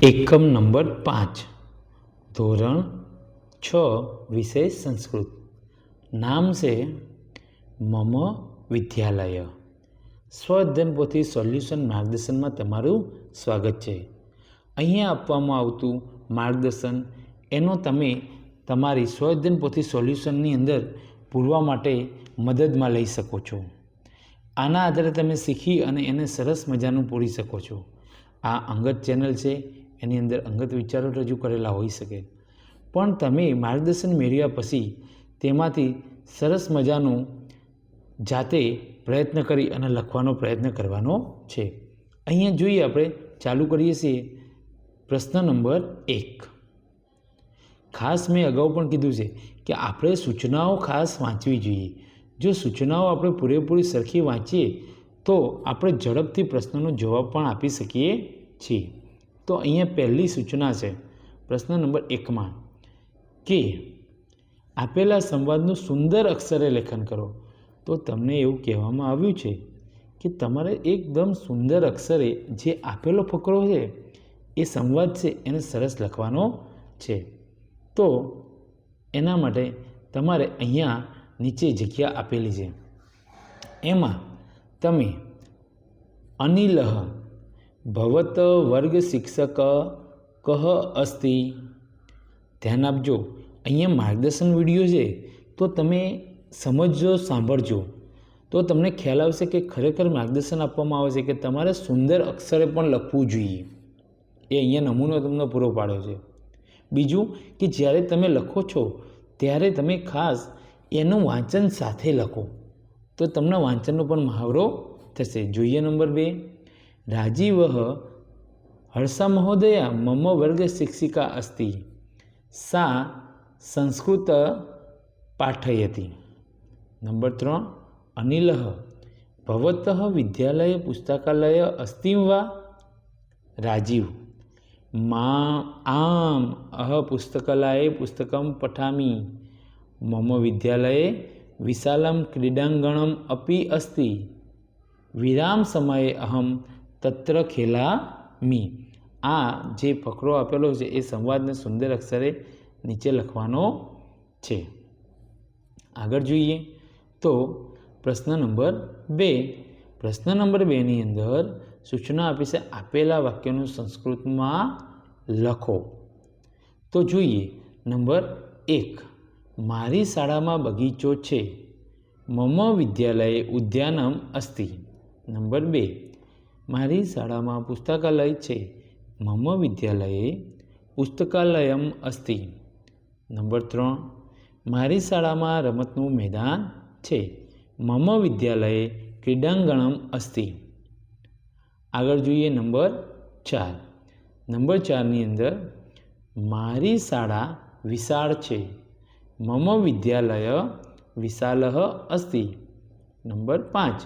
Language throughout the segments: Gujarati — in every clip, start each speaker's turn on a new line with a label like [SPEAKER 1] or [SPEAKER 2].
[SPEAKER 1] એકમ નંબર 5 ધોરણ 6 વિષય સંસ્કૃત. નામ છે મમ વિદ્યાલય. સ્વઅધ્યયન પોથી સોલ્યુશન માર્ગદર્શનમાં તમારું સ્વાગત છે. અહીંયા આપવામાં આવતું માર્ગદર્શન એનો તમે તમારી સ્વઅધ્યયન પોથી સોલ્યુશનની અંદર પૂરવા માટે મદદમાં લઈ શકો છો. આના આધારે તમે શીખી અને એને સરસ મજાનું પૂરી શકો છો. આ અંગત ચેનલ છે, એની અંદર અંગત વિચારો રજૂ કરેલા હોઈ શકે, પણ તમે માર્ગદર્શન મેળવ્યા પછી તેમાંથી સરસ મજાનું જાતે પ્રયત્ન કરી અને લખવાનો પ્રયત્ન કરવાનો છે. અહીંયા જોઈએ, આપણે ચાલુ કરીએ છીએ પ્રશ્ન નંબર 1. ખાસ મેં અગાઉ પણ કીધું છે કે આપણે સૂચનાઓ ખાસ વાંચવી જોઈએ. જો સૂચનાઓ આપણે પૂરેપૂરી સરખી વાંચીએ તો આપણે ઝડપથી પ્રશ્નનો જવાબ પણ આપી શકીએ છીએ. તો અહીંયા પહેલી સૂચના છે પ્રશ્ન નંબર 1માં કે આપેલા સંવાદનું સુંદર અક્ષરે લેખન કરો. તો તમને એવું કહેવામાં આવ્યું છે કે તમારે એકદમ સુંદર અક્ષરે જે આપેલો ફકરો છે, એ સંવાદ છે, એને સરસ લખવાનો છે. તો એના માટે તમારે અહીંયા નીચે જગ્યા આપેલી છે, એમાં તમે અનિલઃ ભવત વર્ગ શિક્ષક કહ અસ્તિ. ધ્યાન આપજો, અહીંયા માર્ગદર્શન વિડીયો છે, તો તમે સમજજો, સાંભળજો, તો તમને ખ્યાલ આવશે કે ખરેખર માર્ગદર્શન આપવામાં આવે છે કે તમારે સુંદર અક્ષરે પણ લખવું જોઈએ. એ અહીંયા નમૂનો તમને પૂરો પાડ્યો છે. બીજું કે જ્યારે તમે લખો છો ત્યારે તમે ખાસ એનું વાંચન સાથે લખો, તો તમને વાંચનનો પણ મહાવરો થશે. જોઈએ નંબર 2. રાજીવ હર્ષા મહોદયા મમ વર્ગ શિક્ષિકા અસ્તિ. સા સંસ્કૃત પાઠયતિ. નંબર 3. અનિલ ભવત વિદ્યાલય પુસ્તકાલય અસ્તિ વા. રાજીવ આમ પુસ્તકાલયે પુસ્તકમ પઠામી. મમ વિદ્યાલયે વિશાલમ ક્રીડાંગણમ અપી અસ્તિ. વિરામ સમયે અહમ તત્ર ખેલામી. આ જે ફકરો આપેલો છે એ સંવાદને સુંદર અક્ષરે નીચે લખવાનો છે. આગળ જોઈએ તો પ્રશ્ન નંબર 2. પ્રશ્ન નંબર 2ની અંદર સૂચના આપી છે આપેલા વાક્યનું સંસ્કૃતમાં લખો. તો જોઈએ નંબર 1. મારી શાળામાં બગીચો છે. મમ વિદ્યાલયે ઉદ્યાનમ અસ્તિ. નંબર 2. મારી શાળામાં પુસ્તકાલય છે. મમ વિદ્યાલયે પુસ્તકાલયમ અસ્તિ. નંબર 3. મારી શાળામાં રમતનું મેદાન છે. મમ વિદ્યાલયે ક્રીડાંગણમ અસ્તિ. આગળ જોઈએ નંબર 4. નંબર 4ની અંદર મારી શાળા વિશાળ છે. મમ વિદ્યાલય વિશાલઃ અસ્તિ. નંબર 5.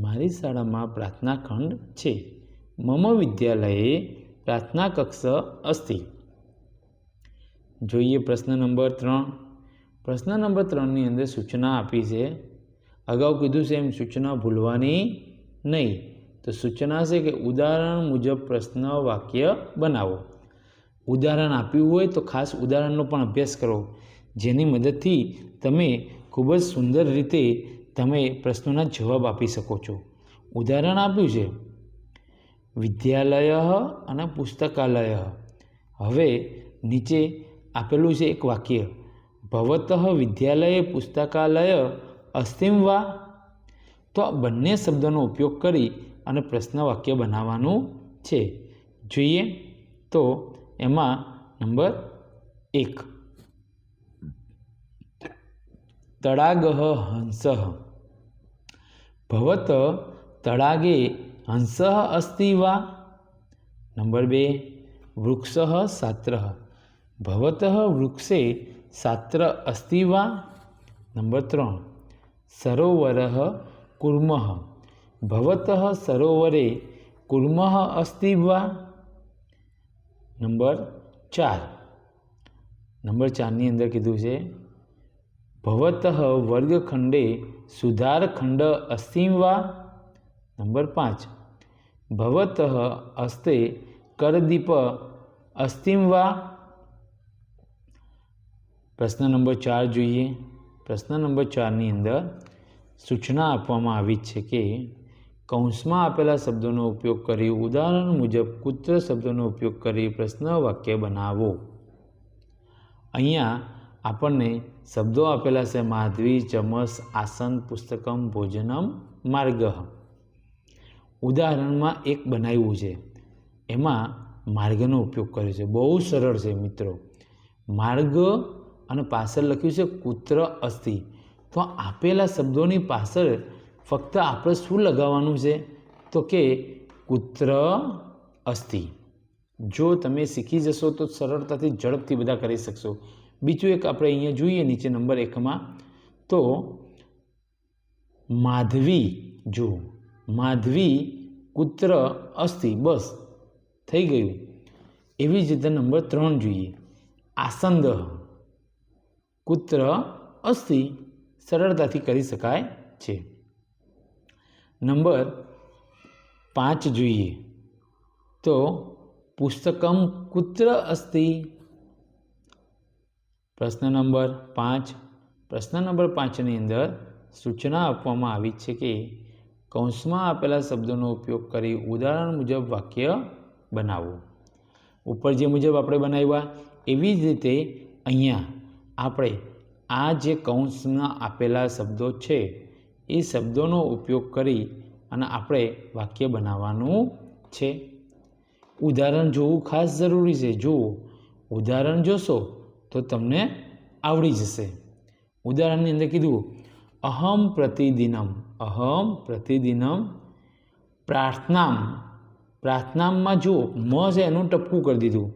[SPEAKER 1] મારી શાળામાં પ્રાર્થના ખંડ છે. મમ વિદ્યાલયે પ્રાર્થના કક્ષ અસ્તિ. જોઈએ પ્રશ્ન નંબર 3. પ્રશ્ન નંબર 3ની અંદર સૂચના આપી છે. અગાઉ કીધું છે એમ સૂચના ભૂલવાની નહીં. તો સૂચના છે કે ઉદાહરણ મુજબ પ્રશ્ન વાક્ય બનાવો. ઉદાહરણ આપ્યું હોય તો ખાસ ઉદાહરણનો પણ અભ્યાસ કરો, જેની મદદથી તમે ખૂબ જ સુંદર રીતે તમે પ્રશ્નોના જવાબ આપી શકો છો. ઉદાહરણ આપ્યું છે વિદ્યાલય અને પુસ્તકાલય. હવે નીચે આપેલું છે એક વાક્ય ભવત વિદ્યાલયે પુસ્તકાલય અસ્તિમ વા. તો આ બંને શબ્દોનો ઉપયોગ કરી અને પ્રશ્ન વાક્ય બનાવવાનું છે. જોઈએ તો એમાં નંબર 1. તડાગઃ હંસઃ. ભવત તડાગે હંસઃ અસ્તિ વા. નંબર 2. વૃક્ષઃ છાત્રઃ. ભવતઃ વૃક્ષે છાત્ર અસ્તિ વા. નંબર 3. સરોવરઃ કુર્મઃ. ભવતઃ સરોવરે કુર્મઃ અસ્તિ વા. નંબર 4. નંબર 4ની અંદર કીધું છે ભવતઃ વર્ગખંડે સુધારખંડ અસ્તિ વા. નંબર 5. ભવતઃ હસ્તે કરદીપ अस्तिम वा। प्रश्न नंबर 4 જોઈએ। प्रश्न नंबर 4 ની અંદર સૂચના આપવામાં આવી છે કે કૌંસમાં આપેલા શબ્દોનો ઉપયોગ કરી ઉદાહરણ મુજબ કુત્ર શબ્દોનો ઉપયોગ કરી પ્રશ્ન વાક્ય બનાવો। અહીંયા આપણને શબ્દો આપેલા છે માધવી, ચમસ, આસન, પુસ્તકમ, ભોજનમ, માર્ગ। ઉદાહરણમાં એક બનાવ્યું છે, એમાં માર્ગનો ઉપયોગ કર્યો છે। બહુ સરળ છે મિત્રો। માર્ગ અને પાછળ લખ્યું છે કુત્ર અસ્તિ। તો આપેલા શબ્દોની પાછળ ફક્ત આપણે શું લગાવવાનું છે તો કે કુત્ર અસ્તિ। જો તમે શીખી જશો તો સરળતાથી ઝડપથી બધા કરી શકશો। બીજું એક આપણે અહીંયા જોઈએ નીચે નંબર 1માં તો માધવી, જો માધવી કુત્ર અસ્તિ, બસ થઈ ગયું। એવી જ રીતે નંબર 3 જોઈએ, આસંદ કુત્ર અસ્તિ, સરળતાથી કરી શકાય છે। નંબર 5 જોઈએ તો પુસ્તકમ કુત્ર અસ્તિ। પ્રશ્ન નંબર 5, પ્રશ્ન નંબર 5ની અંદર સૂચના આપવામાં આવી છે કે કૌંસમાં આપેલા શબ્દોનો ઉપયોગ કરી ઉદાહરણ મુજબ વાક્ય બનાવો। ઉપર જે મુજબ આપણે બનાવ્યા એવી જ રીતે અહીંયા આપણે આ જે કૌંસમાં આપેલા શબ્દો છે એ શબ્દોનો ઉપયોગ કરી અને આપણે વાક્ય બનાવવાનું છે। ઉદાહરણ જોવું ખાસ જરૂરી છે। જુઓ, ઉદાહરણ જોશો તો તમને આવડી જશે। ઉદાહરણની અંદર કીધું અહમ પ્રતિદિનમ, અહમ પ્રતિદિનમ પ્રાર્થનામ, પ્રાર્થનામાં જુઓ મ છે એનું ટપકું કરી દીધું,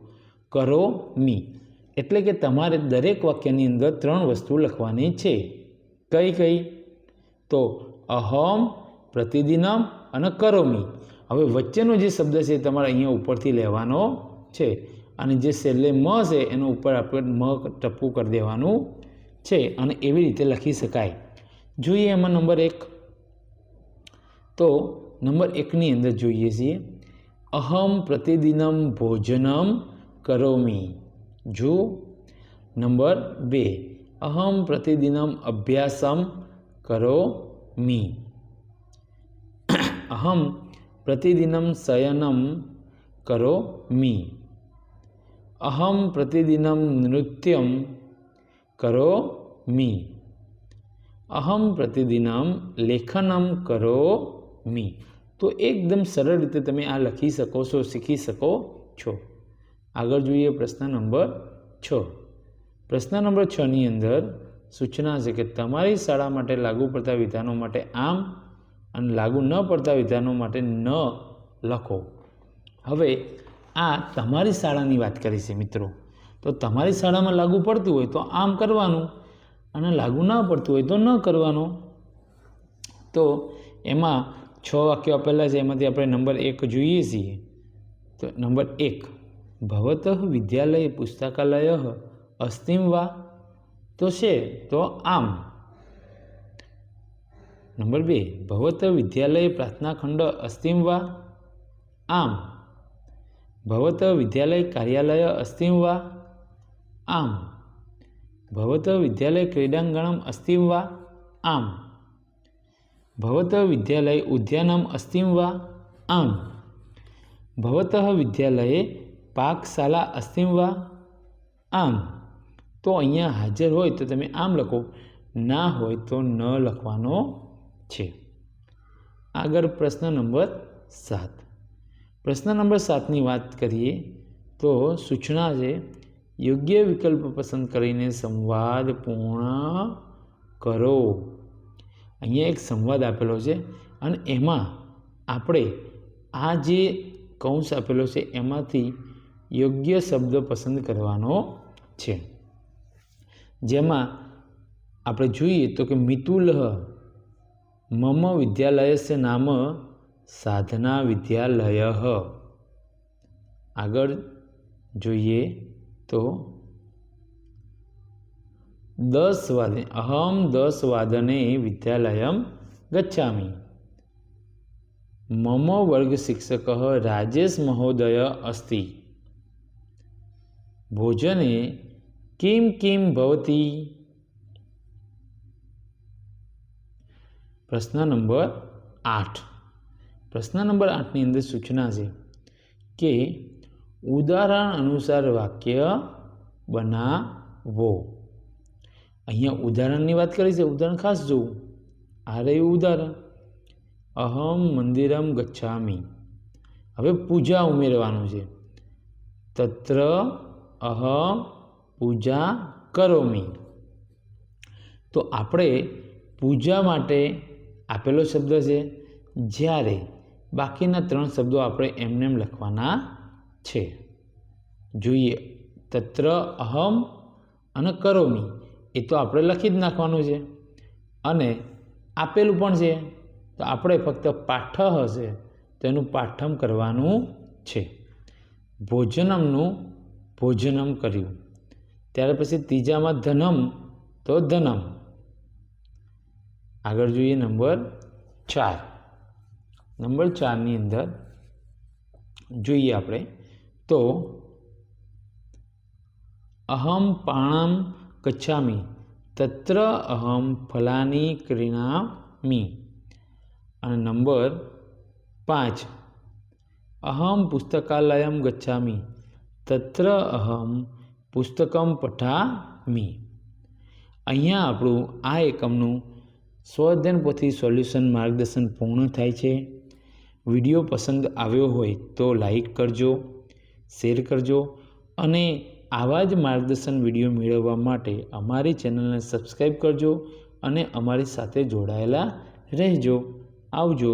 [SPEAKER 1] કરો મી, એટલે કે તમારે દરેક વાક્યની અંદર 3 વસ્તુ લખવાની છે। કઈ કઈ તો અહમ, પ્રતિદિનમ અને કરોમી। હવે વચ્ચેનો જે શબ્દ છે તમારે અહીંયા ઉપરથી લેવાનો છે અને જે છેલ્લે મ છે એનો ઉપર આપણે મ ટપકું કરી દેવાનું છે અને એવી રીતે લખી શકાય। જોઈએ એમાં નંબર 1 તો નંબર 1ની અંદર જોઈએ છીએ અહમ પ્રતિદિનમ ભોજનમ કરોમી। જો નંબર 2 અહમ પ્રતિદિનમ અભ્યાસમ કરોમી। અહમ પ્રતિદિનમ શયનમ કરોમી। અહમ પ્રતિદિનમ નૃત્યમ કરોમી। અહમ પ્રતિદિનમ લેખનમ કરોમી। તો એકદમ સરળ રીતે તમે આ લખી શકો છો, શીખી શકો છો। આગળ જોઈએ પ્રશ્ન નંબર 6। પ્રશ્ન નંબર 6ની અંદર સૂચના છે કે તમારી શાળા માટે લાગુ પડતા વિધાનો માટે આમ અને લાગુ ન પડતા વિધાનો માટે ન લખો। હવે આ તમારી શાળાની વાત કરી છે મિત્રો। તો તમારી શાળામાં લાગુ પડતું હોય તો આમ કરવાનું અને લાગુ ન પડતું હોય તો ન કરવાનું। તો એમાં 6 વાક્યો આપેલા છે, એમાંથી આપણે નંબર 1 જોઈએ છીએ। તો નંબર 1 ભવતઃ વિદ્યાલય પુસ્તકાલય અસ્તિમ વા, તો છે તો આમ। નંબર 2 ભવતઃ વિદ્યાલય પ્રાર્થના ખંડ અસ્તિમ વા, આમ। ભવતઃ વિદ્યાલય કાર્યાલય અસ્તિમ વા, આમ। ભવતઃ વિદ્યાલય ક્રીડાંગણમ અસ્તિમ વા, આમ। ભવતઃ વિદ્યાલય ઉદ્યાનમ અસ્તિમ વા, આમ। ભવતઃ વિદ્યાલયે પાકશાલા અસ્તિમ વા, આમ। તો અહીંયા હાજર હોય તો તમે આમ લખો, ના હોય તો ન લખવાનો છે। આગળ પ્રશ્ન નંબર 7। પ્રશ્ન નંબર 7ની વાત કરીએ તો સૂચના છે યોગ્ય વિકલ્પ પસંદ કરીને સંવાદ પૂર્ણ કરો। અહીંયા એક સંવાદ આપેલો છે અને એમાં આપણે આ જે કૌંસ આપેલો છે એમાંથી યોગ્ય શબ્દ પસંદ કરવાનો છે। જેમાં આપણે જોઈએ તો કે મિતુલઃ મમ વિદ્યાલયસ્ય નામ સાધના વિદ્યાલયઃ। આગળ જોઈએ તો 10 વાદને અહમ 10 વાદને વિદ્યાલયમ ગચ્છામિ। મમ વર્ગ શિક્ષકः રાજેશ મહોદય अस्ति। ભોજને કિમ કિમ ભવતી? પ્રશ્ન નંબર 8. પ્રશ્ન નંબર 8ની અંદર સૂચના છે કે ઉદાહરણ અનુસાર વાક્ય બનાવો. અહીંયા ઉદાહરણની વાત કરી છે. ઉદાહરણ ખાસ જોવું. આ રહ્યું ઉદાહરણ. અહમ મંદિરમ ગચ્છામિ. હવે પૂજા ઉમેરવાનું છે. તત્ર અહમ પૂજા કરોમિ. તો આપણે પૂજા માટે આપેલો શબ્દ છે, જ્યારે બાકીના 3 શબ્દો આપણે એમને એમ લખવાના છે. જોઈએ, તત્ર અહમ અને કરોમિ એ તો આપણે લખી જ નાખવાનું છે, અને આપેલું પણ છે. તો આપણે ફક્ત પાઠ હશે તો એનું પાઠમ કરવાનું છે. ભોજનમનું ભોજનમ કર્યું. ત્યાર પછી ત્રીજામાં ધનમ તો ધનમ. આગળ જોઈએ નંબર 4. નંબર 4ની અંદર જોઈએ આપણે તો અહમ પાણમ ગચ્છામિ તત્ર અહમ ફલાની ક્રીણામિ. અને નંબર 5 અહમ પુસ્તકાલયમ ગચ્છામિ તત્ર અહમ પુસ્તકમ પઠામિ. અહીંયા આપણું આ એકમનું સ્વઅધ્યયન પોથી સોલ્યુશન માર્ગદર્શન પૂર્ણ થાય છે. વિડીયો પસંદ આવ્યો હોય તો લાઈક કરજો, શેર કરજો, અને આવા જ માર્ગદર્શન વિડીયો મેળવવા માટે અમારી ચેનલને સબસ્ક્રાઈબ કરજો અને અમારી સાથે જોડાયેલા રહેજો. આવજો.